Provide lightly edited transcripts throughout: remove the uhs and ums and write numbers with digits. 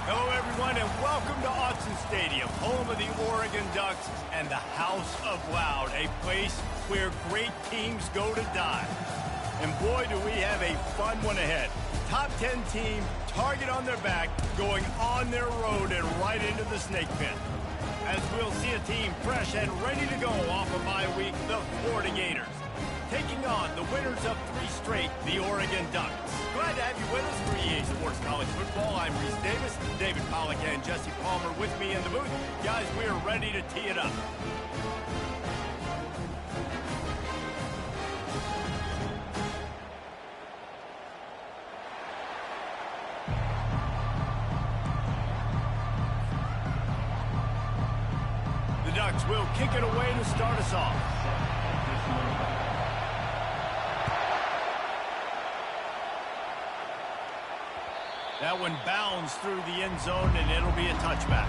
Hello, everyone, and welcome to Autzen Stadium, home of the Oregon Ducks and the House of Loud, a place where great teams go to die. And boy, do we have a fun one ahead. Top 10 team, target on their back, going on their road and right into the snake pit. As we'll see a team fresh and ready to go off a bye week, the Florida Gators. Taking on the winners of 3 straight, the Oregon Ducks. Glad to have you with us for EA Sports College Football. I'm Reese Davis, David Pollack, and Jesse Palmer with me in the booth. Guys, we are ready to tee it up. The Ducks will kick it away to start us off. That one bounds through the end zone, and it'll be a touchback.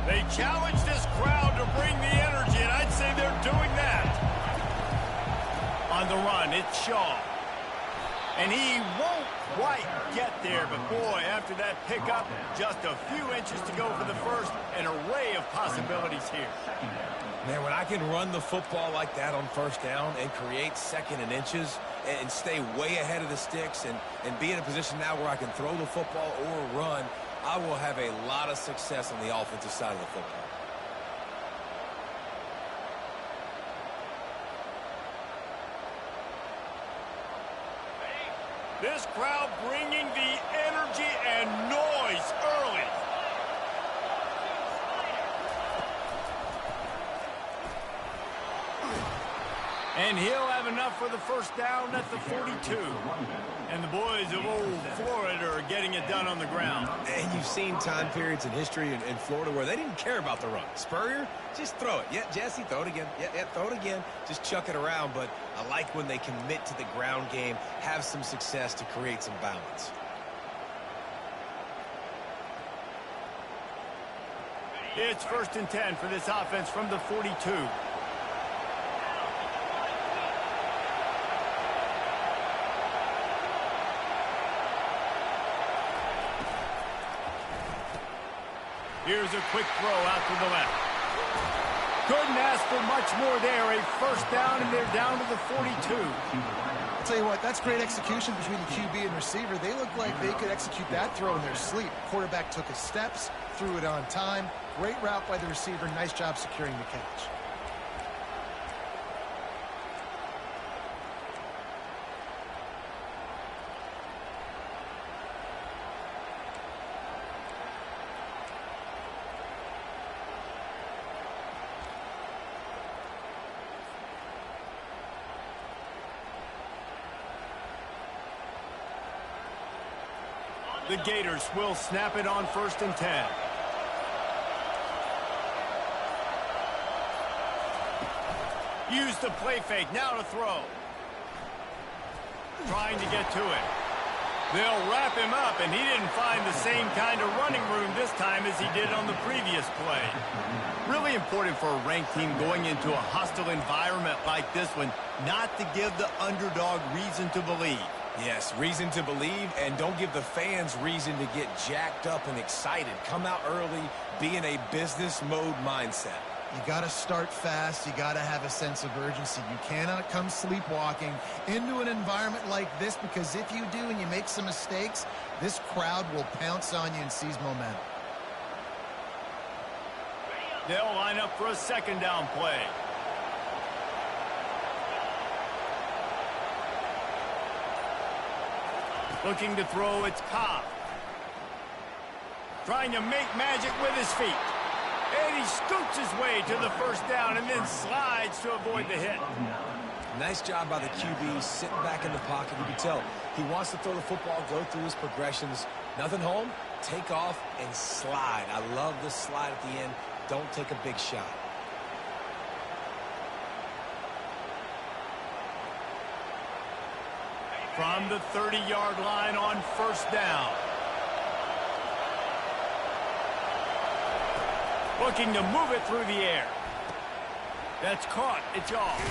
They challenge this crowd to bring the energy, and I'd say they're doing that. On the run, it's Shaw. And he won't quite get there, but boy, after that pickup, just a few inches to go for the first, an array of possibilities here. Man, when I can run the football like that on first down and create second and inches and stay way ahead of the sticks and be in a position now where I can throw the football or run, I will have a lot of success on the offensive side of the football. This crowd bringing the energy and noise early. And he'll have enough for the first down at the 42. And the boys of old Florida are getting it done on the ground. And you've seen time periods in history in Florida where they didn't care about the run. Spurrier, just throw it. Yeah, Jesse, throw it again. Yeah, throw it again. Just chuck it around. But I like when they commit to the ground game, have some success to create some balance. It's 1st and 10 for this offense from the 42. Here's a quick throw out to the left. Couldn't ask for much more there. A first down, and they're down to the 42. I'll tell you what, that's great execution between the QB and receiver. They look like they could execute that throw in their sleep. Quarterback took his steps, threw it on time. Great route by the receiver. Nice job securing the catch. The Gators will snap it on 1st and 10. Use the play fake. Now to throw. Trying to get to it. They'll wrap him up, and he didn't find the same kind of running room this time as he did on the previous play. Really important for a ranked team going into a hostile environment like this one, not to give the underdog reason to believe. Yes, reason to believe, and don't give the fans reason to get jacked up and excited. Come out early, be in a business mode mindset. You got to start fast. You got to have a sense of urgency. You cannot come sleepwalking into an environment like this, because if you do and you make some mistakes, this crowd will pounce on you and seize momentum. They'll line up for a second down play. Looking to throw, it's Cobb. Trying to make magic with his feet. And he scoops his way to the first down and then slides to avoid the hit. Nice job by the QB, sitting back in the pocket. You can tell he wants to throw the football, go through his progressions. Nothing home, take off and slide. I love the slide at the end. Don't take a big shot. From the 30-yard line on first down. Looking to move it through the air. That's caught. It's off.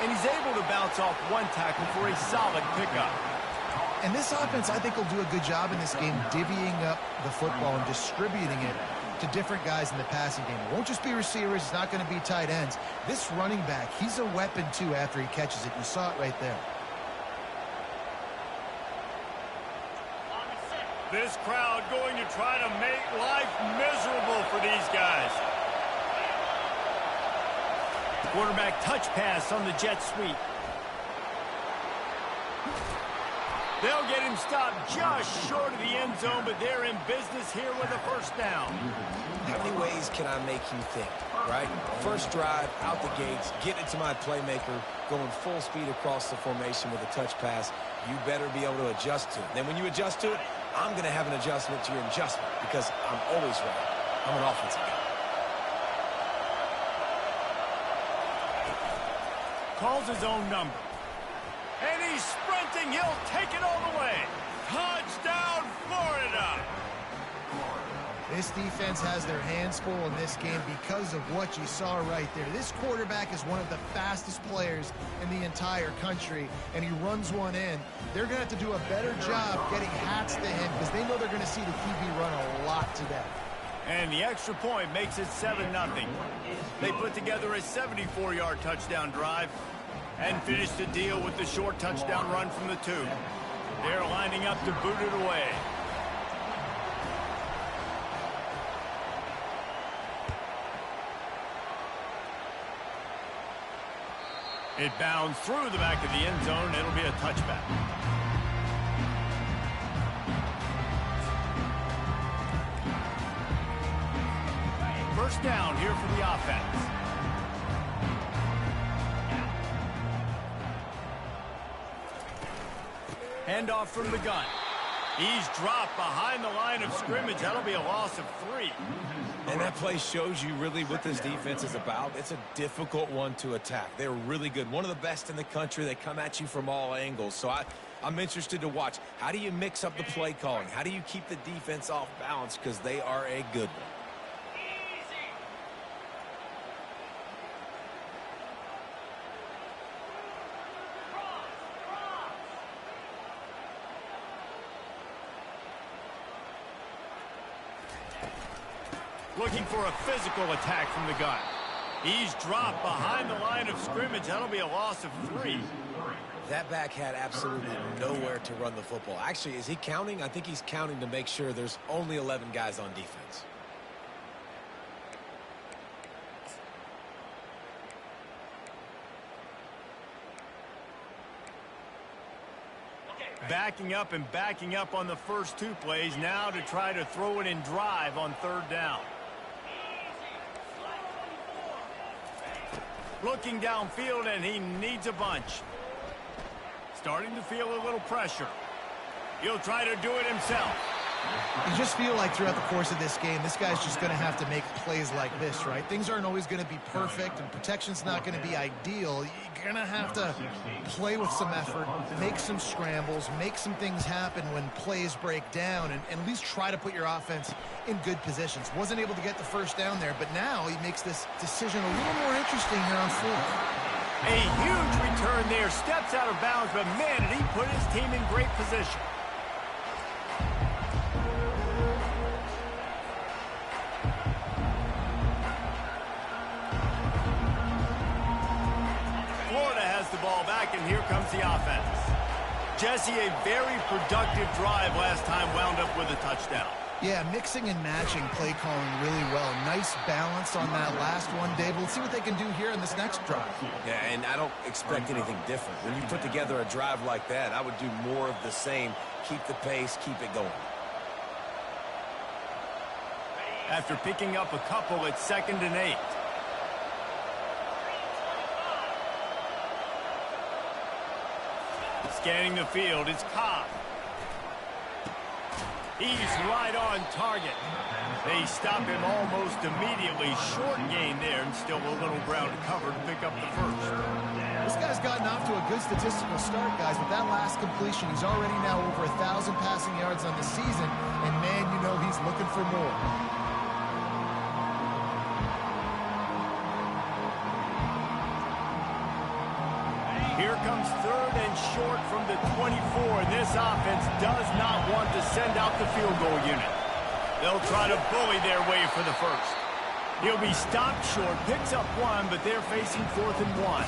And he's able to bounce off one tackle for a solid pickup. And this offense, I think, will do a good job in this game divvying up the football and distributing it to different guys in the passing game. It won't just be receivers. It's not going to be tight ends. This running back, he's a weapon, too, after he catches it. You saw it right there. This crowd going to try to make life miserable for these guys. Quarterback touch pass on the jet sweep. They'll get him stopped just short of the end zone, but they're in business here with a first down. How many ways can I make you think, right? First drive, out the gates, get it to my playmaker, going full speed across the formation with a touch pass. You better be able to adjust to it. Then when you adjust to it, I'm going to have an adjustment to your adjustment because I'm always right. I'm an offensive guy. Calls his own number. And he's sprinting. He'll take it all the way. Touchdown, Florida. This defense has their hands full in this game because of what you saw right there. This quarterback is one of the fastest players in the entire country, and he runs one in. They're going to have to do a better job getting hats to him because they know they're going to see the QB run a lot today. And the extra point makes it 7-0. They put together a 74-yard touchdown drive and finish the deal with the short touchdown run from the 2. They're lining up to boot it away. It bounds through the back of the end zone. It'll be a touchback. First down here for the offense. Handoff from the gun. He's dropped behind the line of scrimmage. That'll be a loss of 3. And that play shows you really what this defense is about. It's a difficult one to attack. They're really good. One of the best in the country. They come at you from all angles. So I'm interested to watch. How do you mix up the play calling? How do you keep the defense off balance? Because they are a good one. Looking for a physical attack from the gun. He's dropped behind the line of scrimmage. That'll be a loss of 3. That back had absolutely nowhere to run the football. Actually, is he counting? I think he's counting to make sure there's only 11 guys on defense. Backing up and backing up on the first 2 plays now to try to throw it in drive on 3rd down. Looking downfield, and he needs a bunch. Starting to feel a little pressure. He'll try to do it himself. You just feel like throughout the course of this game, this guy's just going to have to make plays like this, right? Things aren't always going to be perfect, and protection's not going to be ideal. You're going to have to play with some effort, make some scrambles, make some things happen when plays break down, and at least try to put your offense in good positions. Wasn't able to get the first down there, but now he makes this decision a little more interesting here on 4th. A huge return there. Steps out of bounds, but man, did he put his team in great position. The ball back, and here comes the offense. Jesse, a very productive drive last time, wound up with a touchdown. Yeah, mixing and matching play calling really well. Nice balance on that last one, Dave. Let's see what they can do here in this next drive. Yeah, and I don't expect anything different. When you put together a drive like that, I would do more of the same. Keep the pace, keep it going. After picking up a couple, it's 2nd and 8. Scanning the field, it's Cobb. He's right on target. They stop him almost immediately. Short gain there, and still a little ground to cover to pick up the first. This guy's gotten off to a good statistical start, guys. With that last completion, he's already now over 1,000 passing yards on the season, and man, you know he's looking for more. Here comes third and short from the 24. This offense does not want to send out the field goal unit. They'll try to bully their way for the first. He'll be stopped short, picks up one, but they're facing 4th and 1.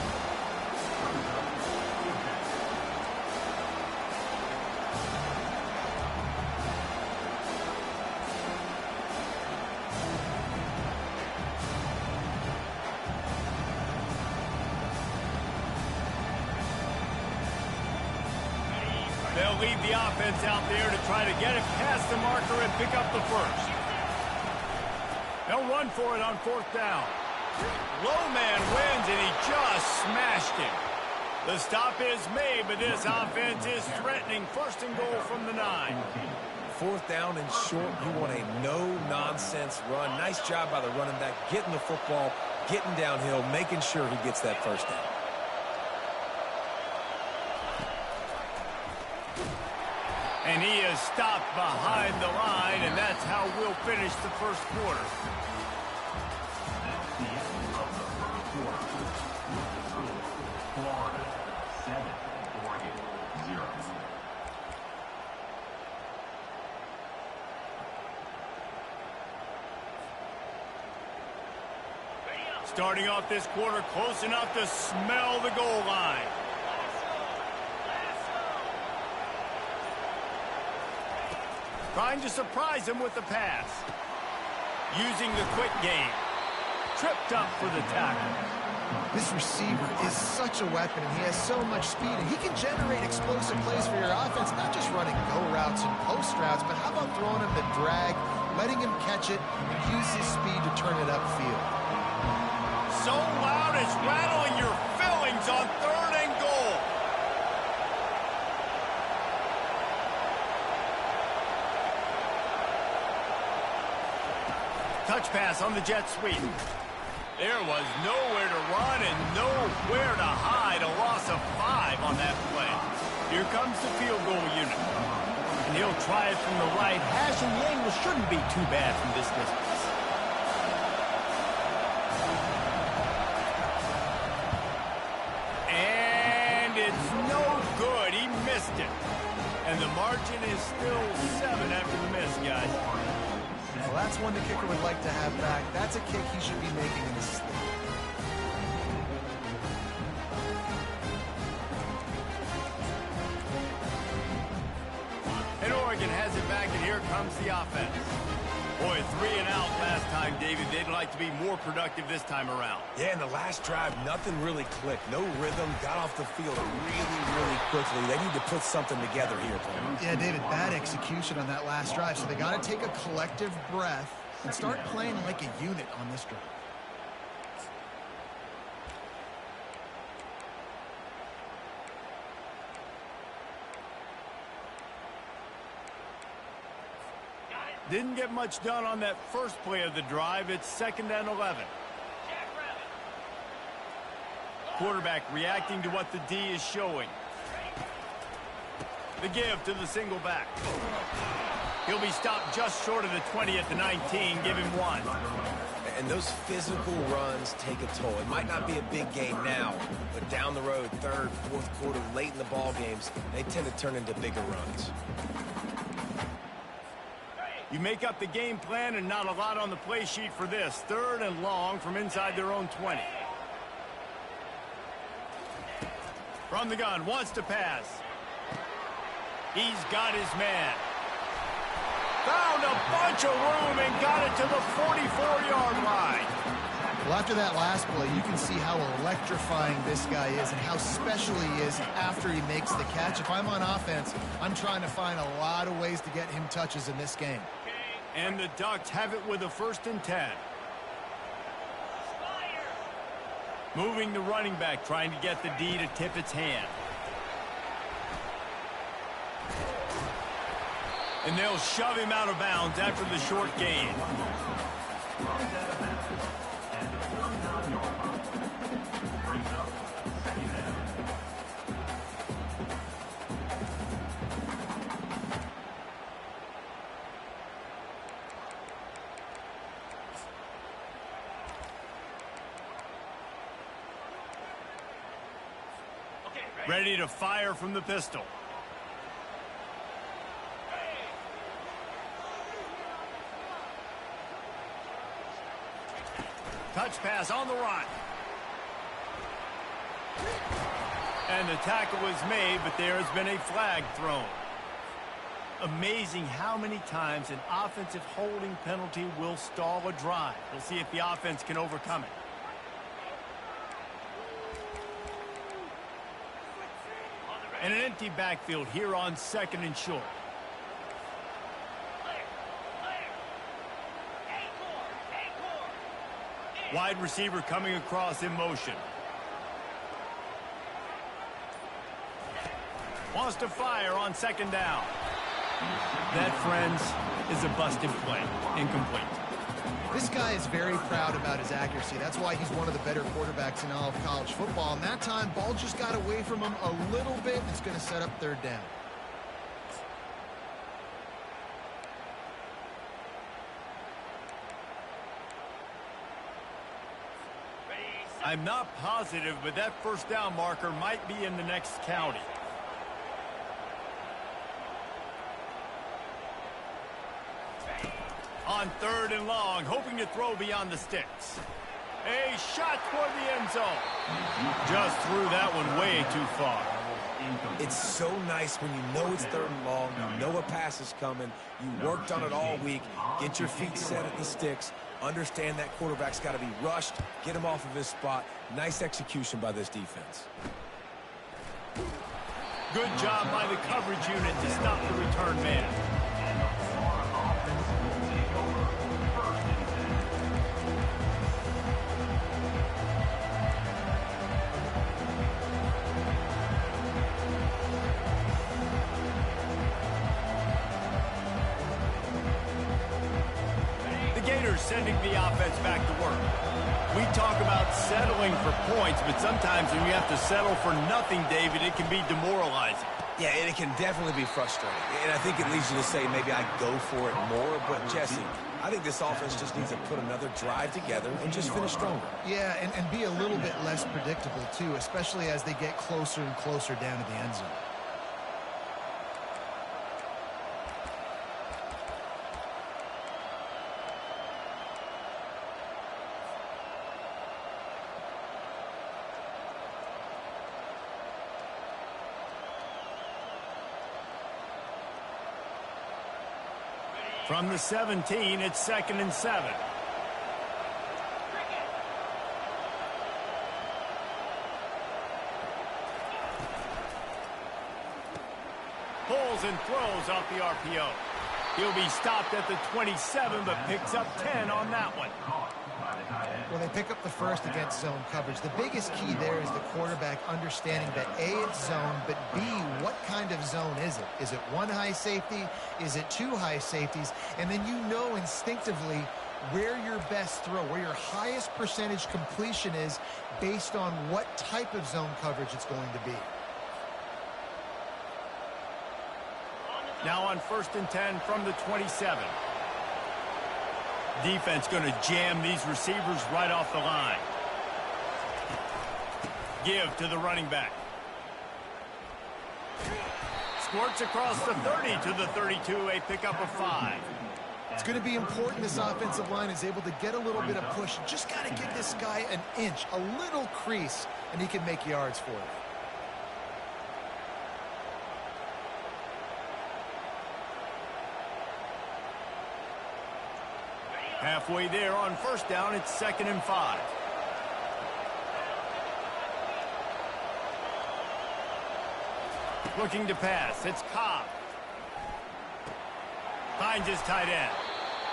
They'll lead the offense out there to try to get it past the marker and pick up the first. They'll run for it on 4th down. Low man wins, and he just smashed him. The stop is made, but this offense is threatening 1st and goal from the 9. 4th down and short, you want a no-nonsense run. Nice job by the running back, getting the football, getting downhill, making sure he gets that 1st down. And he is stopped behind the line, and that's how we'll finish the first quarter. Starting off this quarter close enough to smell the goal line. Trying to surprise him with the pass. Using the quick game. Tripped up for the tackle. This receiver is such a weapon, and he has so much speed, and he can generate explosive plays for your offense, not just running go routes and post routes, but how about throwing him the drag, letting him catch it, and use his speed to turn it upfield. So loud it's rattling your fillings on 3rd and goal. Touch pass on the jet sweep. There was nowhere to run and nowhere to hide. A loss of 5 on that play. Here comes the field goal unit. And he'll try it from the right hash, and the angle shouldn't be too bad from this distance. And it's no good. He missed it. And the margin is still 7 after the miss, guys. Well, that's one the kicker would like to have back. That's a kick he should be making in his sleep. And Oregon has it back, and here comes the offense. Boy, 3 and out last time, David. They'd like to be more productive this time around. Yeah, in the last drive, nothing really clicked. No rhythm, got off the field really quickly. They need to put something together here, Paul. Yeah, David, bad execution on that last drive, so they got to take a collective breath and start playing like a unit on this drive. Didn't get much done on that first play of the drive. It's 2nd and 11. Quarterback reacting to what the D is showing. The give to the single back. He'll be stopped just short of the 20 at the 19. Give him 1. And those physical runs take a toll. It might not be a big game now, but down the road, 3rd, 4th quarter, late in the ball games, they tend to turn into bigger runs. You make up the game plan, and not a lot on the play sheet for this. 3rd and long from inside their own 20. From the gun, wants to pass. He's got his man. Found a bunch of room and got it to the 44-yard line. Well, after that last play, you can see how electrifying this guy is and how special he is after he makes the catch. If I'm on offense, I'm trying to find a lot of ways to get him touches in this game. And the Ducks have it with a 1st and 10. Moving the running back, trying to get the D to tip its hand. And they'll shove him out of bounds after the short gain. Ready to fire from the pistol. Touch pass on the run. And the tackle was made, but there has been a flag thrown. Amazing how many times an offensive holding penalty will stall a drive. We'll see if the offense can overcome it. And an empty backfield here on 2nd and short. Wide receiver coming across in motion. Wants to fire on 2nd down. That, friends, is a busted play. Incomplete. This guy is very proud about his accuracy. That's why he's one of the better quarterbacks in all of college football. And that time, ball just got away from him a little bit. It's going to set up 3rd down. I'm not positive, but that 1st down marker might be in the next county. On 3rd and long, hoping to throw beyond the sticks. A shot toward the end zone. Just threw that one way too far. It's so nice when you know it's 3rd and long, you know a pass is coming, you worked on it all week, get your feet set at the sticks, understand that quarterback's got to be rushed, get him off of his spot. Nice execution by this defense. Good job by the coverage unit to stop the return man. Sending the offense back to work. We talk about settling for points, but sometimes when you have to settle for nothing, David, it can be demoralizing. Yeah, and it can definitely be frustrating. And I think it leads you to say maybe I go for it more. But, Jesse, I think this offense just needs to put another drive together and just finish stronger. Yeah, and be a little bit less predictable, too, especially as they get closer and closer down to the end zone. From the 17, it's 2nd and 7. Pulls and throws off the RPO. He'll be stopped at the 27, but picks up 10 on that one. Well, they pick up the 1st against zone coverage. The biggest key there is the quarterback understanding that A, it's zone, but B, what kind of zone is it? Is it 1 high safety? Is it 2 high safeties? And then you know instinctively where your best throw, where your highest percentage completion is based on what type of zone coverage it's going to be. Now on 1st and 10 from the 27. Defense going to jam these receivers right off the line. Give to the running back. Squirts across the 30 to the 32, a pickup of 5. It's going to be important this offensive line is able to get a little bit of push. Just got to give this guy an inch, a little crease, and he can make yards for it. Halfway there on 1st down, it's 2nd and 5. Looking to pass, it's Cobb. Finds his tight end.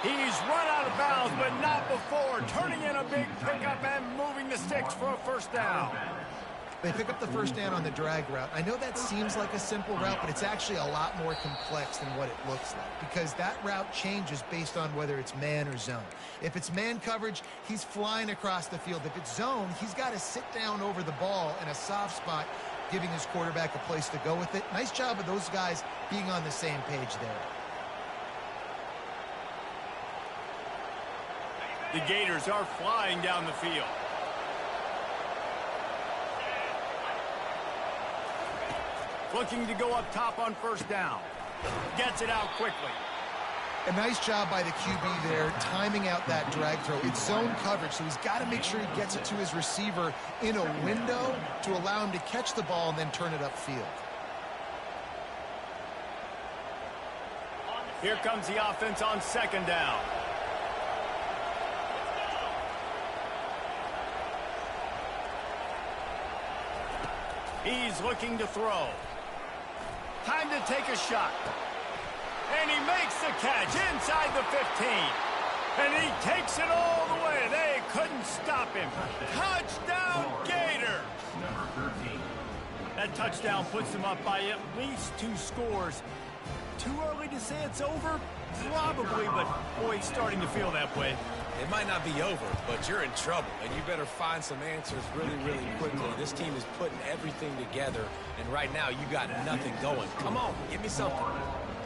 He's run out of bounds, but not before. Turning in a big pickup and moving the sticks for a 1st down. They pick up the 1st down on the drag route. I know that seems like a simple route, but it's actually a lot more complex than what it looks like because that route changes based on whether it's man or zone. If it's man coverage, he's flying across the field. If it's zone, he's got to sit down over the ball in a soft spot, giving his quarterback a place to go with it. Nice job of those guys being on the same page there. The Gators are flying down the field. looking to go up top on first down. Gets it out quickly. A nice job by the QB there, timing out that drag throw. It's zone coverage, so he's got to make sure he gets it to his receiver in a window to allow him to catch the ball and then turn it upfield. Here comes the offense on second down. He's looking to throw. Time to take a shot. And he makes the catch inside the 15. And he takes it all the way. They couldn't stop him. Touchdown, Gator! That touchdown puts them up by at least 2 scores. Too early to say it's over? Probably, but boy, it's starting to feel that way. It might not be over, but you're in trouble, and you better find some answers really, really quickly. This team is putting everything together, and right now you got nothing going. Come on, give me something.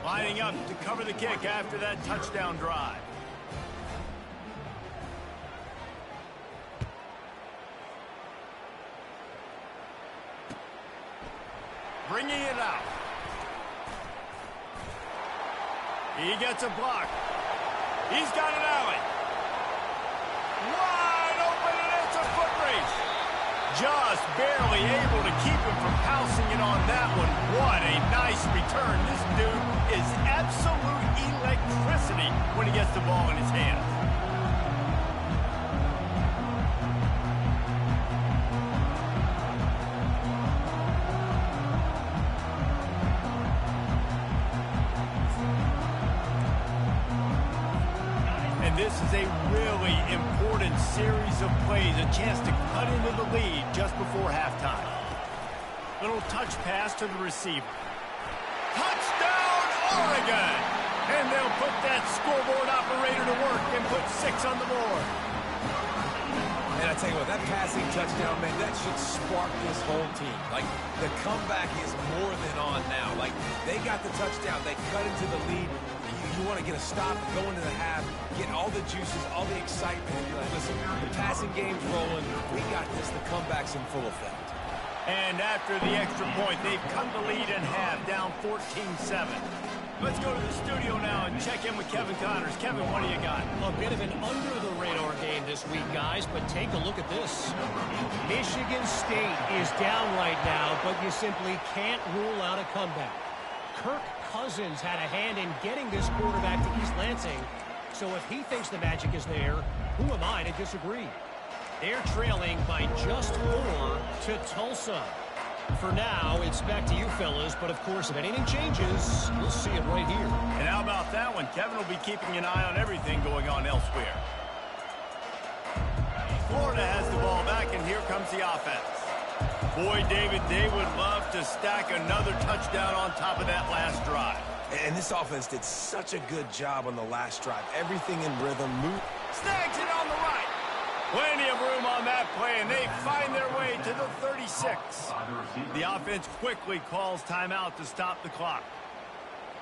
Lining up to cover the kick after that touchdown drive. Bringing it out. He gets a block. He's got an alley. Wide open, and it's a foot race. Just barely able to keep him from pouncing it on that one. What a nice return. This dude is absolute electricity when he gets the ball in his hands. This is a really important series of plays, a chance to cut into the lead just before halftime. Little touch pass to the receiver. Touchdown, Oregon! And they'll put that scoreboard operator to work and put 6 on the board. And I tell you what, that passing touchdown, man, that should spark this whole team. Like, the comeback is more than on now. Like, they got the touchdown. They cut into the lead. You want to get a stop, go into the half, get all the juices, all the excitement, and you're like, listen, the passing game's rolling. We got this. The comeback's in full effect. And after the extra point, they've cut the lead in half, down 14-7. Let's go to the studio now and check in with Kevin Connors. Kevin, what do you got? A bit of an under-the-radar game this week, guys, but take a look at this. Michigan State is down right now, but you simply can't rule out a comeback. Kirk Cousins had a hand in getting this quarterback to East Lansing, so if he thinks the magic is there, who am I to disagree? They're trailing by just 4 to Tulsa. For now, it's back to you fellas, but of course, if anything changes, we'll see it right here. And how about that one? Kevin will be keeping an eye on everything going on elsewhere. Florida has the ball back, and here comes the offense. Boy, David, they would love to stack another touchdown on top of that last drive. And this offense did such a good job on the last drive. Everything in rhythm. Snags it on the right. Plenty of room on that play, and they find their way to the 36. The offense quickly calls timeout to stop the clock.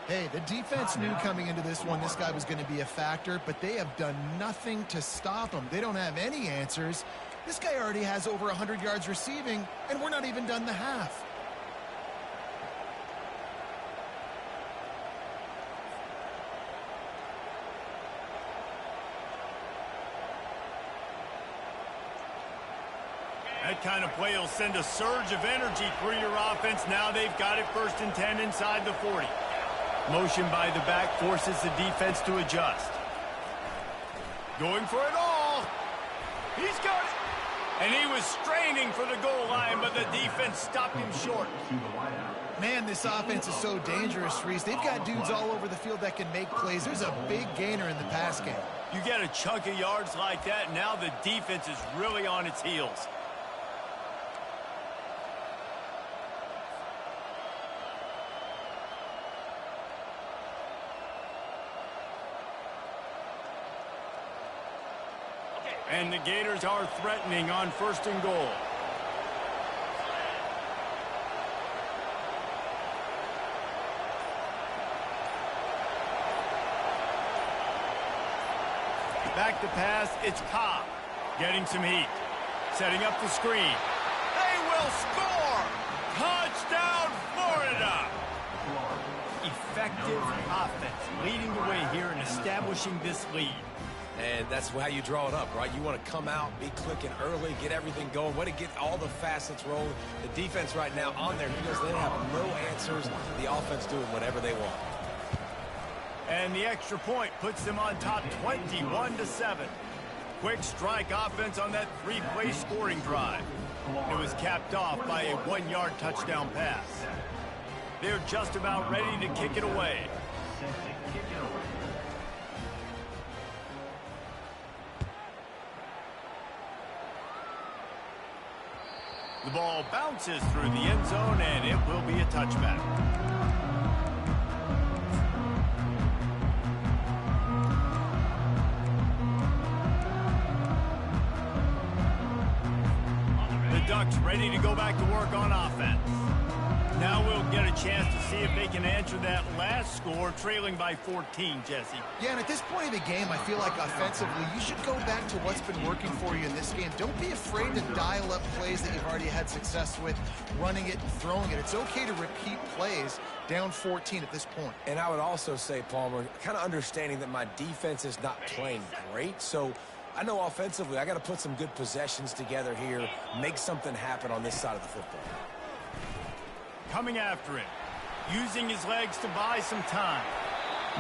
Hey, the defense knew coming into this one this guy was going to be a factor, but they have done nothing to stop him. They don't have any answers. This guy already has over 100 yards receiving, and we're not even done the half. That kind of play will send a surge of energy through your offense. Now they've got it 1st and 10 inside the 40. Motion by the back forces the defense to adjust. Going for it all. He's got it. And he was straining for the goal line, but the defense stopped him short. Man, this offense is so dangerous, Reese. They've got dudes all over the field that can make plays. There's a big gainer in the pass game. You get a chunk of yards like that, and now the defense is really on its heels. And the Gators are threatening on 1st and goal. Back to pass, it's Cobb. Getting some heat. Setting up the screen. They will score! Touchdown, Florida! effective offense, leading the way here and establishing this lead. And that's how you draw it up, right? You want to come out, be clicking early, get everything going, want to get all the facets rolling. The defense right now on there because they have no answers. The offense doing whatever they want. And the extra point puts them on top 21-7. Quick strike offense on that three-play scoring drive. It was capped off by a 1-yard touchdown pass. They're just about ready to kick it away. The ball bounces through the end zone, and it will be a touchback. The Ducks ready to go back to work on offense. Now we'll get a chance to see if they can answer that last score, trailing by 14, Jesse. Yeah, and at this point of the game, I feel like offensively, you should go back to what's been working for you in this game. Don't be afraid to dial up plays that you've already had success with, running it and throwing it. It's okay to repeat plays down 14 at this point. And I would also say, Palmer, kind of understanding that my defense is not playing great, so I know offensively I got to put some good possessions together here, make something happen on this side of the football. Coming after him, using his legs to buy some time.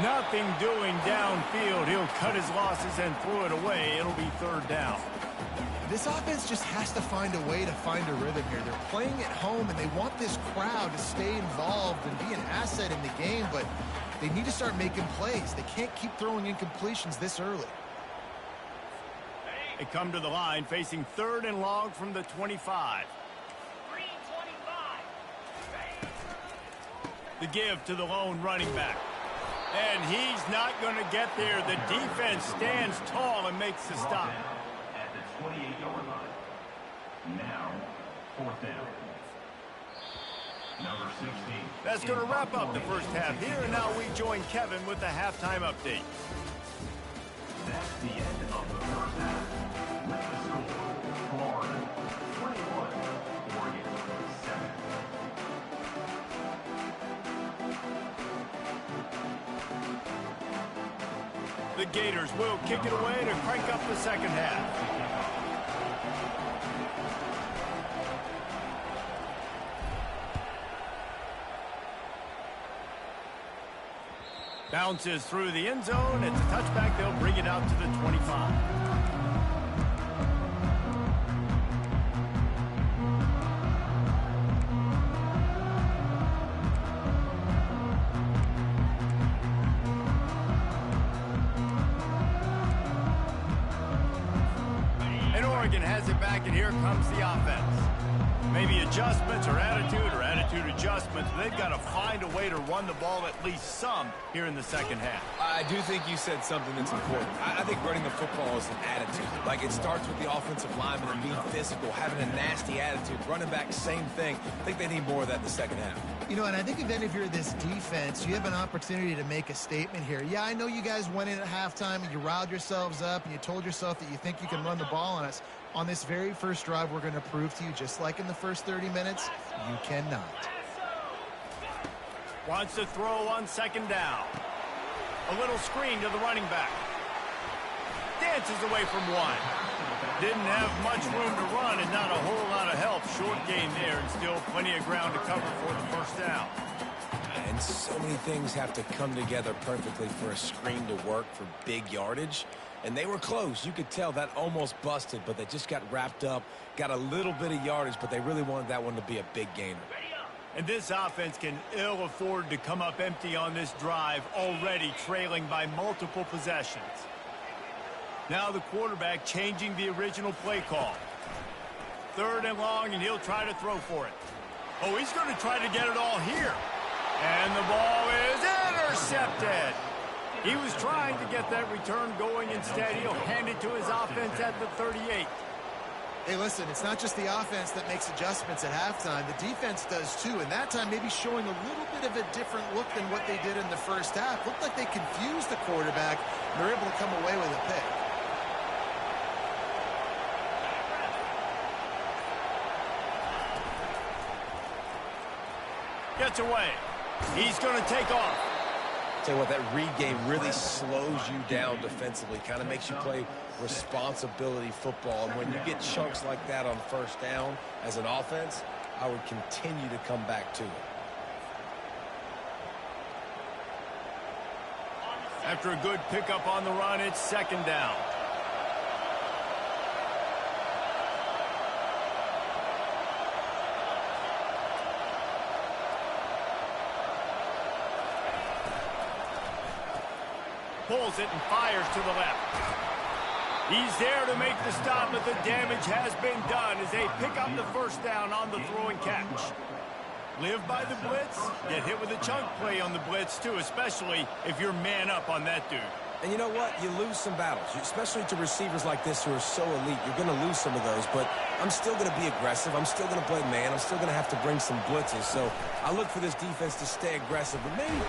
Nothing doing downfield. He'll cut his losses and throw it away. It'll be third down. This offense just has to find a way to find a rhythm here. They're playing at home, and they want this crowd to stay involved and be an asset in the game, but they need to start making plays. They can't keep throwing incompletions this early. They come to the line facing third and long from the 25. The give to the lone running back. And he's not going to get there. The defense stands tall and makes the stop. At the 28-yard line. Now, fourth down. Number 16. That's going to wrap up the first half here. And now we join Kevin with the halftime update. That's the end of the first half. With the score, Florida 21, Oregon 7. The Gators will kick it away to crank up the second half. Bounces through the end zone. It's a touchback. They'll bring it out to the 25. Has it back, and here comes the offense. Maybe adjustments or attitude adjustments. They've got to find a way to run the ball at least some here in the second half. I do think you said something that's important. I think running the football is an attitude. Like, it starts with the offensive lineman and being physical, having a nasty attitude. Running back, same thing. I think they need more of that in the second half. You know, and I think if you're this defense, you have an opportunity to make a statement here. Yeah, I know you guys went in at halftime and you riled yourselves up and you told yourself that you think you can run the ball on us. On this very first drive, we're going to prove to you, just like in the first 30 minutes, you cannot. Wants to throw on second down. A little screen to the running back. Dances away from one. Didn't have much room to run and not a whole lot of help. Short gain there and still plenty of ground to cover for the first down. And so many things have to come together perfectly for a screen to work for big yardage. And they were close. You could tell that almost busted, but they just got wrapped up, got a little bit of yardage, but they really wanted that one to be a big gainer. And this offense can ill afford to come up empty on this drive, already trailing by multiple possessions. Now the quarterback changing the original play call. Third and long, and he'll try to throw for it. Oh, he's going to try to get it all here. And the ball is intercepted. He was trying to get that return going. Instead, he'll hand it to his offense at the 38. Hey, listen, it's not just the offense that makes adjustments at halftime. The defense does too, and that time maybe showing a little bit of a different look than what they did in the first half. Looked like they confused the quarterback, and they're able to come away with a pick. Gets away. He's going to take off. tell you what, that read game really slows you down defensively, kind of makes you play responsibility football. And when you get chunks like that on first down as an offense, I would continue to come back to it. After a good pickup on the run, it's second down. Pulls it and fires to the left. He's there to make the stop, but the damage has been done as they pick up the first down on the throw and catch. Live by the blitz, get hit with a chunk play on the blitz too, especially if you're man up on that dude. And you know what? You lose some battles, especially to receivers like this who are so elite. You're going to lose some of those, but I'm still going to be aggressive. I'm still going to play man. I'm still going to have to bring some blitzes. So I look for this defense to stay aggressive. But maybe...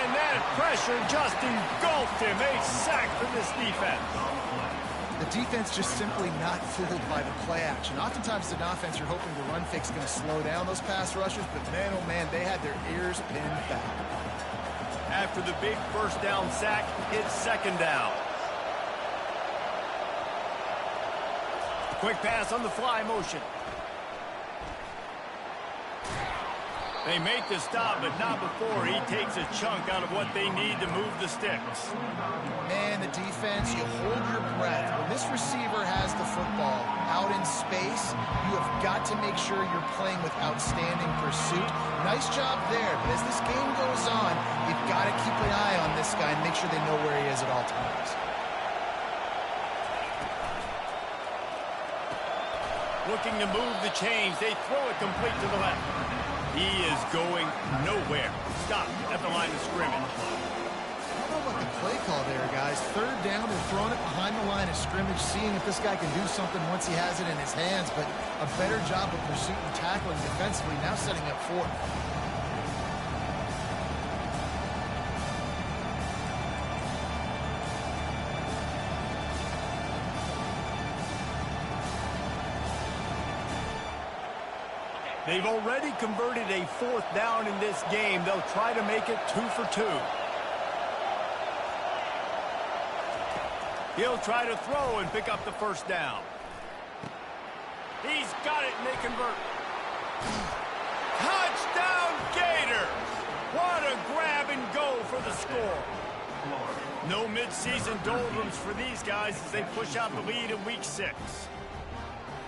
And that pressure just engulfed him. A sack for this defense. The defense just simply not fooled by the play action. Oftentimes, as an offense, you're hoping the run fake's going to slow down those pass rushers, but man, oh man, they had their ears pinned back. After the big first down sack, it's second down. Quick pass on the fly motion. They make the stop, but not before he takes a chunk out of what they need to move the sticks. Man, the defense, you hold your breath. When this receiver has the football out in space, you have got to make sure you're playing with outstanding pursuit. Nice job there, but as this game goes on, you've got to keep an eye on this guy and make sure they know where he is at all times. Looking to move the chains, they throw it complete to the left. He is going nowhere. Stop at the line of scrimmage. I don't know about the play call there, guys. Third down, they're throwing it behind the line of scrimmage, seeing if this guy can do something once he has it in his hands, but a better job of pursuit and tackling defensively, now setting up fourth. They've already converted a fourth down in this game. They'll try to make it 2 for 2. He'll try to throw and pick up the first down. He's got it, and they convert. Touchdown, Gators! What a grab and go for the score. No midseason doldrums for these guys as they push out the lead in Week 6.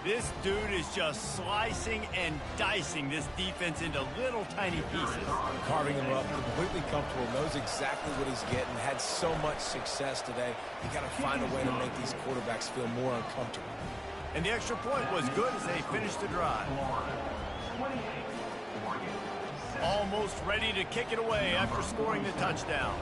This dude is just slicing and dicing this defense into little tiny pieces. Carving him up, completely comfortable, knows exactly what he's getting, had so much success today. You got to find a way to make these quarterbacks feel more uncomfortable. And the extra point was good as they finished the drive. Almost ready to kick it away after scoring the touchdown.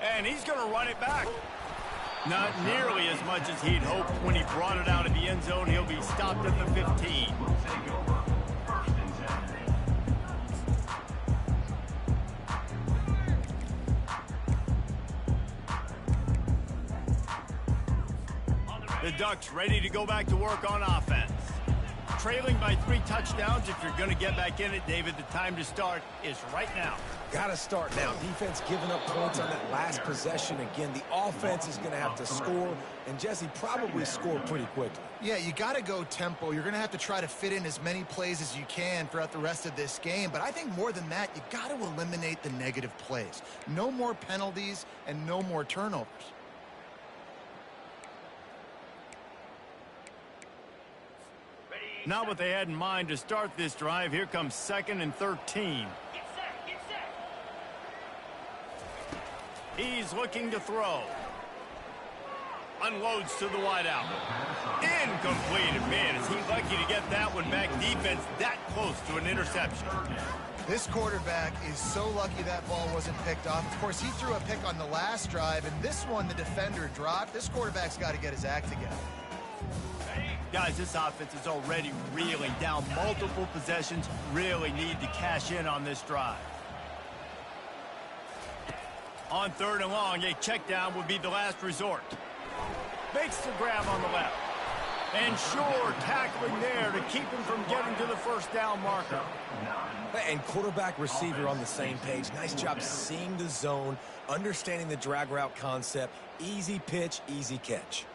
And he's going to run it back. Not nearly as much as he'd hoped when he brought it out of the end zone. He'll be stopped at the 15. The Ducks ready to go back to work on offense. Trailing by 3 touchdowns. If you're going to get back in it, David, the time to start is right now. Got to start now. Defense giving up points on that last possession. Again, the offense is going to have to score, and Jesse probably score pretty quickly. Yeah, you got to go tempo. You're going to have to try to fit in as many plays as you can throughout the rest of this game. But I think more than that, you got to eliminate the negative plays. No more penalties and no more turnovers. Not what they had in mind to start this drive. Here comes 2nd and 13. He's looking to throw. Unloads to the wideout. Incomplete. Man, is he lucky to get that one back. Defense that close to an interception. This quarterback is so lucky that ball wasn't picked off. Of course, he threw a pick on the last drive, and this one the defender dropped. This quarterback's got to get his act together. Guys, this offense is already reeling down multiple possessions. Really need to cash in on this drive. On 3rd and long, a check down would be the last resort. Makes the grab on the left. And sure, tackling there to keep him from getting to the first down marker. And quarterback receiver on the same page. Nice job seeing the zone, understanding the drag route concept. Easy pitch, easy catch.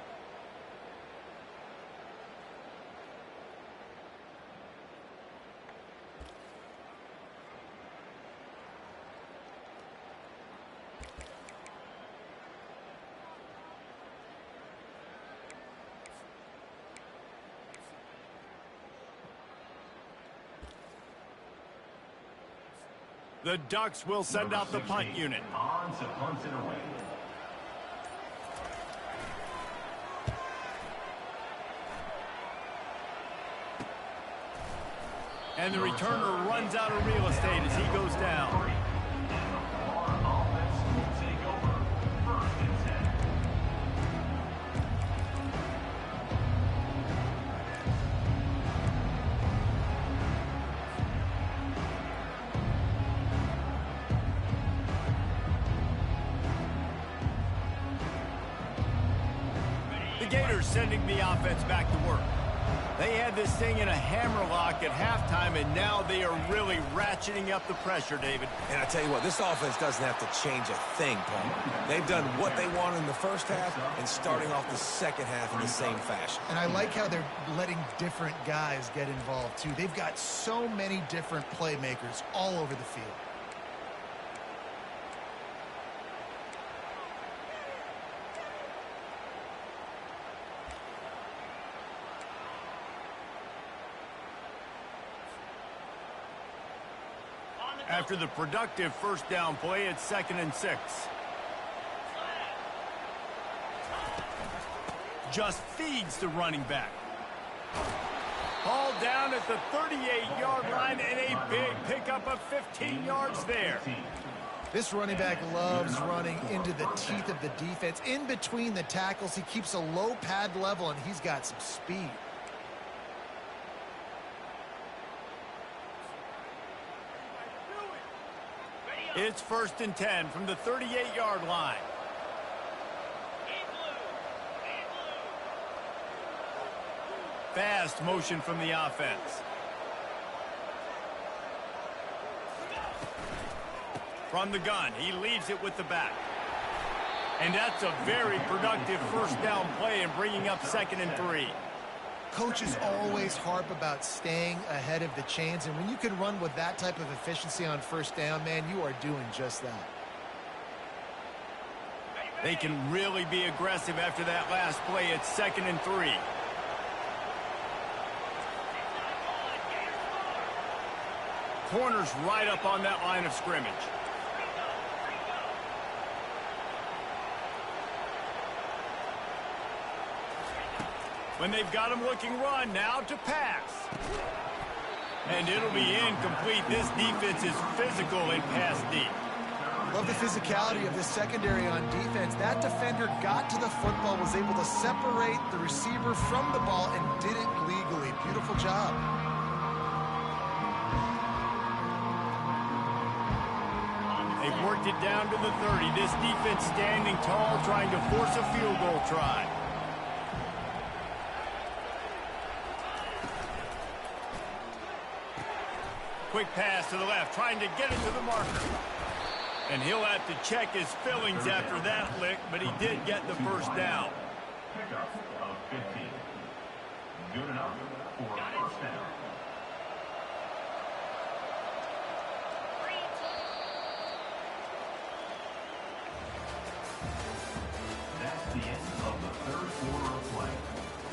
The Ducks will send out the punt unit. On to punt it away. And the returner runs out of real estate as he goes down. The Gators sending the offense back to work. They had this thing in a hammerlock at halftime, and now they are really ratcheting up the pressure, David. And I tell you what, this offense doesn't have to change a thing, Paul. They've done what they wanted in the first half and starting off the second half in the same fashion. And I like how they're letting different guys get involved, too. They've got so many different playmakers all over the field. After the productive first down play, it's 2nd and 6. Just feeds the running back. Hauled down at the 38-yard line, and a big pickup of 15 yards there. This running back loves running into the teeth of the defense. In between the tackles, he keeps a low pad level, and he's got some speed. It's 1st and 10 from the 38-yard line. Fast motion from the offense. From the gun, he leaves it with the back. And that's a very productive first down play and bringing up 2nd and 3. Coaches always harp about staying ahead of the chains, and when you can run with that type of efficiency on first down, man, you are doing just that. They can really be aggressive after that last play. It's 2nd and 3. Corners right up on that line of scrimmage. When they've got him looking run, now to pass. And it'll be incomplete. This defense is physical in pass deep. Love the physicality of this secondary on defense. That defender got to the football, was able to separate the receiver from the ball, and did it legally. Beautiful job. They've worked it down to the 30. This defense standing tall, trying to force a field goal try. Quick pass to the left, trying to get it to the marker. And he'll have to check his fillings after that lick, but he did get the first down. Pickup of 15. Good enough for a first down. That's the end of the third quarter of play.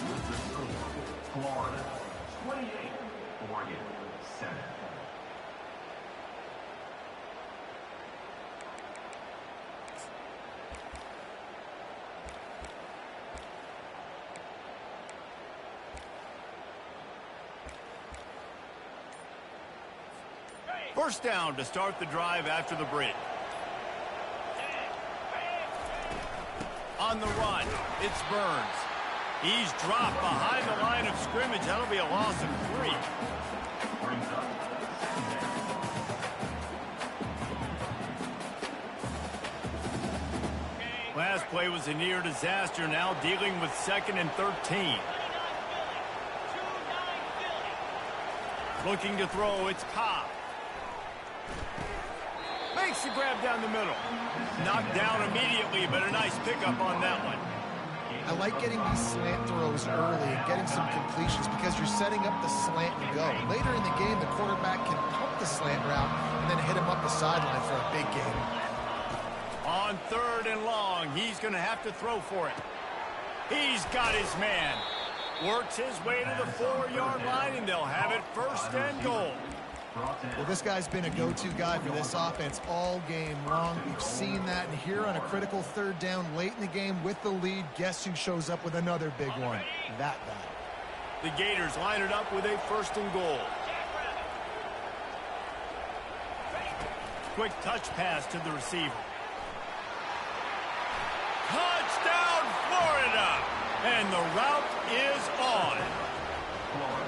With the score, Florida 28, Oregon 7. First down to start the drive after the break. On the run, it's Burns. He's dropped behind the line of scrimmage. That'll be a loss of 3. Brings up Last play was a near disaster, now dealing with 2nd and 13. Looking to throw, it's Cobb. Makes the grab down the middle. Knocked down immediately, but a nice pickup on that one. I like getting these slant throws early and getting some completions because you're setting up the slant and go. Later in the game, the quarterback can pump the slant route and then hit him up the sideline for a big gain. On 3rd and long, he's going to have to throw for it. He's got his man. Works his way to the 4-yard line, and they'll have it 1st and goal. Well, this guy's been a go-to guy for this offense all game long. We've seen that, and here on a critical 3rd down late in the game with the lead, guess who shows up with another big one? That guy. The Gators line it up with a 1st and goal. Quick touch pass to the receiver. Touchdown, Florida! And the route is on.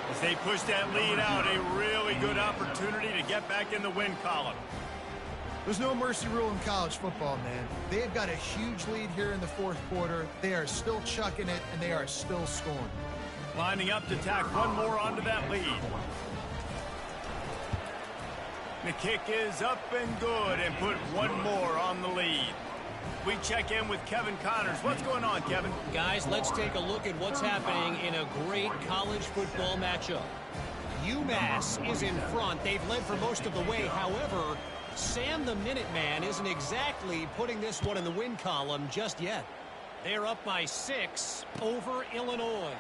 As they push that lead out, a really good opportunity to get back in the win column. There's no mercy rule in college football, man. They've got a huge lead here in the 4th quarter. They are still chucking it, and they are still scoring. Lining up to tack one more onto that lead. The kick is up and good, and put one more on the lead. We check in with Kevin Connors. What's going on, Kevin? Guys, let's take a look at what's happening in a great college football matchup. UMass is in front. They've led for most of the way. However, Sam the Minuteman isn't exactly putting this one in the win column just yet. They're up by 6 over Illinois.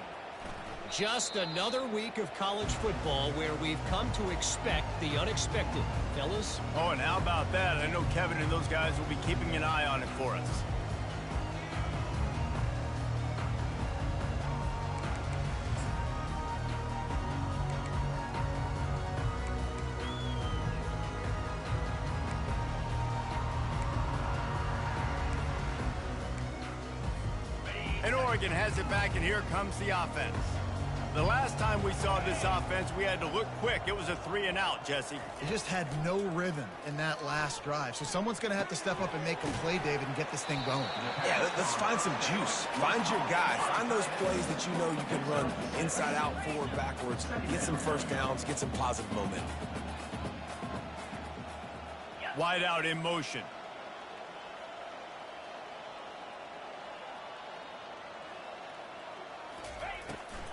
Just another week of college football where we've come to expect the unexpected. Fellas? Oh, and how about that? I know Kevin and those guys will be keeping an eye on it for us. And Oregon has it back, and here comes the offense. The last time we saw this offense, we had to look quick. It was a 3-and-out, Jesse. They just had no rhythm in that last drive. So someone's going to have to step up and make a play, David, and get this thing going. Yeah, let's find some juice. Find your guy. Find those plays that you know you can run inside out, forward, backwards. Get some 1st downs. Get some positive momentum. Wide out in motion.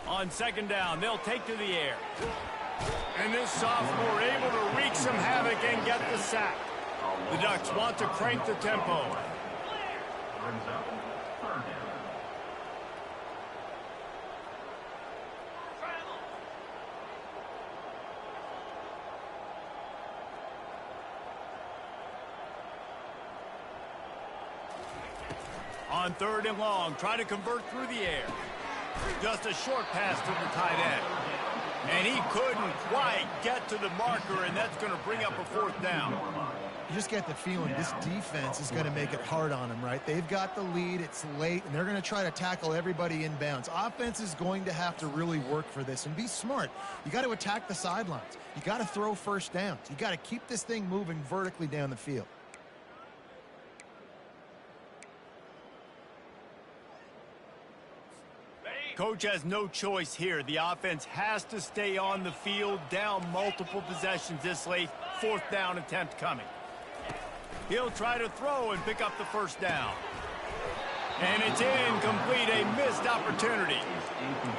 On 2nd down, they'll take to the air. And this sophomore able to wreak some havoc and get the sack. The Ducks want to crank the tempo. On 3rd and long, trying to convert through the air. Just a short pass to the tight end. And he couldn't quite get to the marker, and that's going to bring up a 4th down. You just get the feeling this defense is going to make it hard on them, right? They've got the lead, it's late, and they're going to try to tackle everybody inbounds. Offense is going to have to really work for this and be smart. You got to attack the sidelines. You got to throw 1st downs. You got to keep this thing moving vertically down the field. Coach has no choice here. The offense has to stay on the field, down multiple possessions this late. 4th down attempt coming. He'll try to throw and pick up the 1st down. And it's incomplete, a missed opportunity.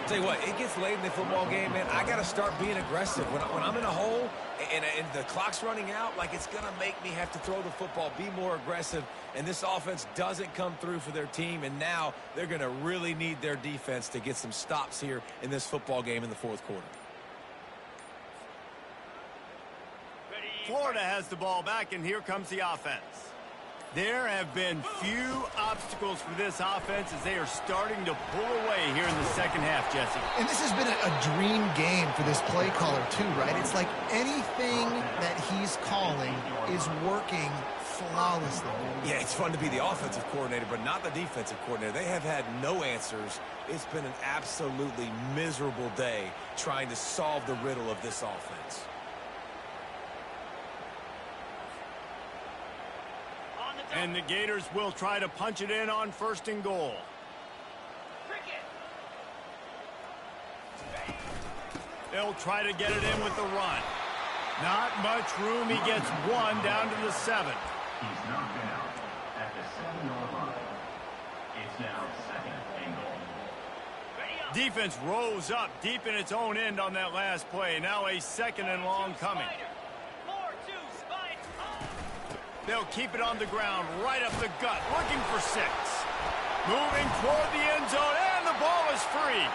Tell you what, it gets late in the football game, man. I got to start being aggressive. When I'm in a hole and the clock's running out, like, it's going to make me have to throw the football, be more aggressive. And this offense doesn't come through for their team, and now they're going to really need their defense to get some stops here in this football game in the 4th quarter. Florida has the ball back, and here comes the offense. There have been few obstacles for this offense as they are starting to pull away here in the 2nd half, Jesse. And this has been a dream game for this play caller too, right? It's like anything that he's calling is working flawlessly. Yeah, it's fun to be the offensive coordinator, but not the defensive coordinator. They have had no answers. It's been an absolutely miserable day trying to solve the riddle of this offense. And the Gators will try to punch it in on 1st and goal. They'll try to get it in with the run. Not much room. He gets one down to the 7. He's knocked down at the 7-yard line. It's now second and goal. Defense rose up deep in its own end on that last play. Now a 2nd and long coming. They'll keep it on the ground, right up the gut, looking for 6. Moving toward the end zone, and the ball is free.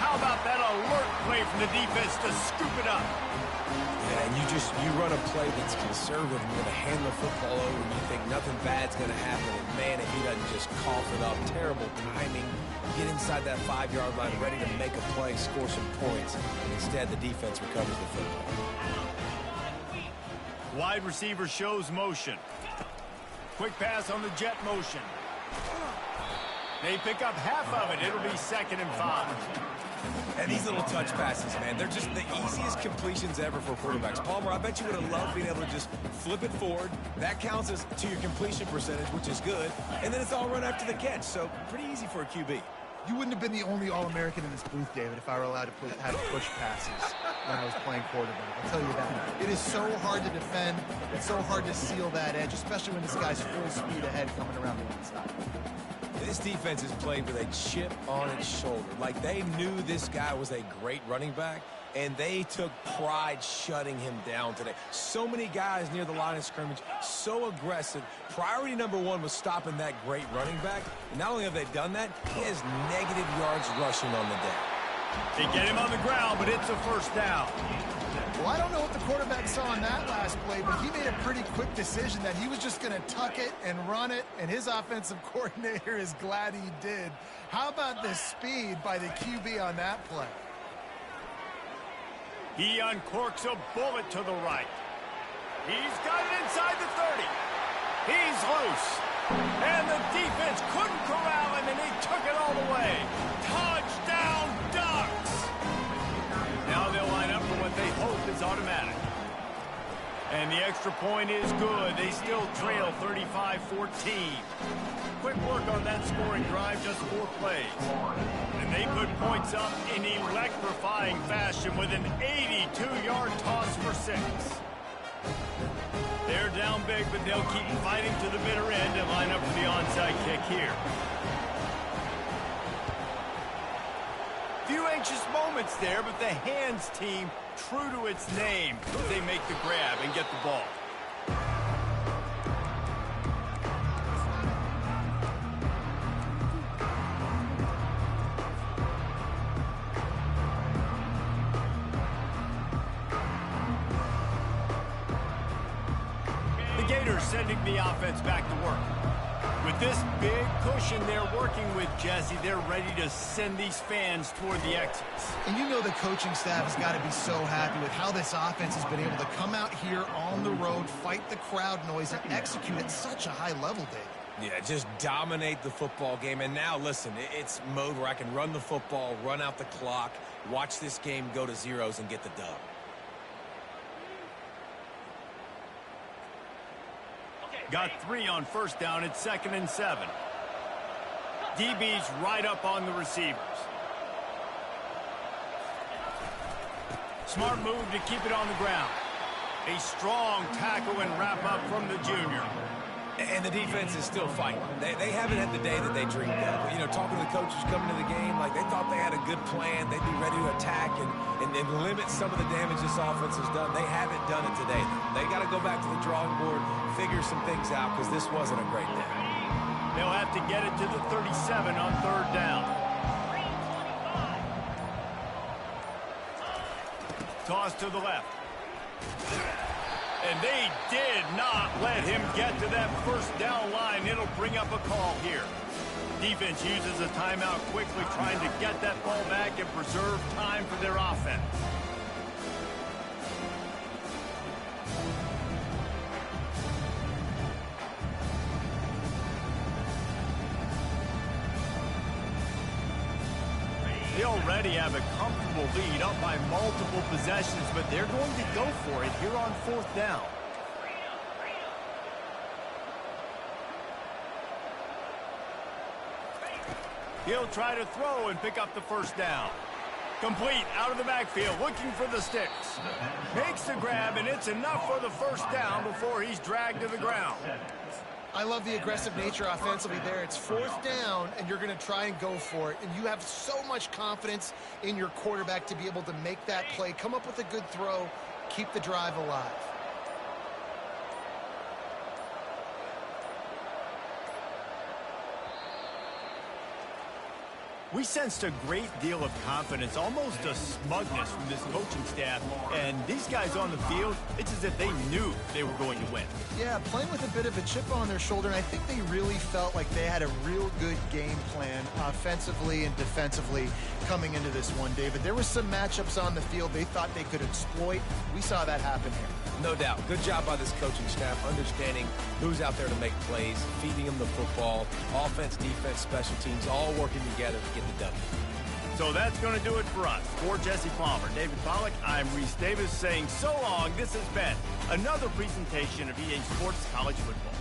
How about that alert play from the defense to scoop it up? Yeah, and you run a play that's conservative. You're going to hand the football over, and you think nothing bad's going to happen. And, man, if he doesn't just cough it up, terrible timing. Get inside that 5-yard line, ready to make a play, score some points. Instead, the defense recovers the football. Wide receiver shows motion. Quick pass on the jet motion. They pick up half of it. It'll be 2nd and 5. And these little touch passes, man, they're just the easiest completions ever for quarterbacks. Palmer, I bet you would have loved being able to just flip it forward. That counts as to your completion percentage, which is good. And then it's all run after the catch, so pretty easy for a QB. You wouldn't have been the only All-American in this booth, David, if I were allowed to have push passes when I was playing quarterback. I'll tell you that. It is so hard to defend. It's so hard to seal that edge, especially when this guy's full speed ahead coming around the inside. This defense is playing with a chip on its shoulder. Like they knew this guy was a great running back, and they took pride shutting him down today. So many guys near the line of scrimmage, so aggressive. Priority number 1 was stopping that great running back. And not only have they done that, he has negative yards rushing on the day. They get him on the ground, but it's a 1st down. Well, I don't know what the quarterback saw in that last play, but he made a pretty quick decision that he was just going to tuck it and run it, and his offensive coordinator is glad he did. How about the speed by the QB on that play? He uncorks a bullet to the right. He's got it inside the 30. He's loose. And the defense couldn't corral him, and he took it all the way. Touchdown, Ducks! Now they'll line up for what they hope is automatic. And the extra point is good. They still trail 35-14. Quick work on that scoring drive, just 4 plays. And they put points up in electrifying fashion with an 82-yard toss for 6. They're down big, but they'll keep fighting to the bitter end and line up for the onside kick here. Few anxious moments there, but the hands team true to its name as they make the grab and get the ball. The Gators sending the offense back to work. With this big cushion they're working with, Jesse, they're ready to send these fans toward the exits. And you know the coaching staff has got to be so happy with how this offense has been able to come out here on the road, fight the crowd noise, and execute at such a high level, David. Yeah, just dominate the football game. And now, listen, it's mode where I can run the football, run out the clock, watch this game go to zeros, and get the dub. Got 3 on 1st down. It's 2nd and 7. DB's right up on the receivers. Smart move to keep it on the ground. A strong tackle and wrap up from the junior. And the defense is still fighting. They haven't had the day that they dreamed of. You know, talking to the coaches coming to the game, like they thought they had a good plan. They'd be ready to attack and limit some of the damage this offense has done. They haven't done it today. They got to go back to the drawing board, figure some things out, because this wasn't a great day. They'll have to get it to the 37 on 3rd down. Toss to the left. And they did not let him get to that 1st down line. It'll bring up a call here. Defense uses a timeout quickly, trying to get that ball back and preserve time for their offense. They already have a comfortable lead, up by multiple possessions, but they're going to go for it here on 4th down. He'll try to throw and pick up the 1st down. Complete out of the backfield, looking for the sticks. Makes the grab, and it's enough for the first down before he's dragged to the ground. I love the aggressive nature offensively there. It's fourth down, and you're going to try and go for it. And you have so much confidence in your quarterback to be able to make that play, come up with a good throw, keep the drive alive. We sensed a great deal of confidence, almost a smugness from this coaching staff. And these guys on the field, it's as if they knew they were going to win. Yeah, playing with a bit of a chip on their shoulder, and I think they really felt like they had a real good game plan offensively and defensively coming into this one, David. There were some matchups on the field they thought they could exploit. We saw that happen here. No doubt. Good job by this coaching staff, understanding who's out there to make plays, feeding them the football, offense, defense, special teams, all working together to get the W. So that's going to do it for us. For Jesse Palmer, David Pollack, I'm Reese Davis saying so long. This has been another presentation of EA Sports College Football.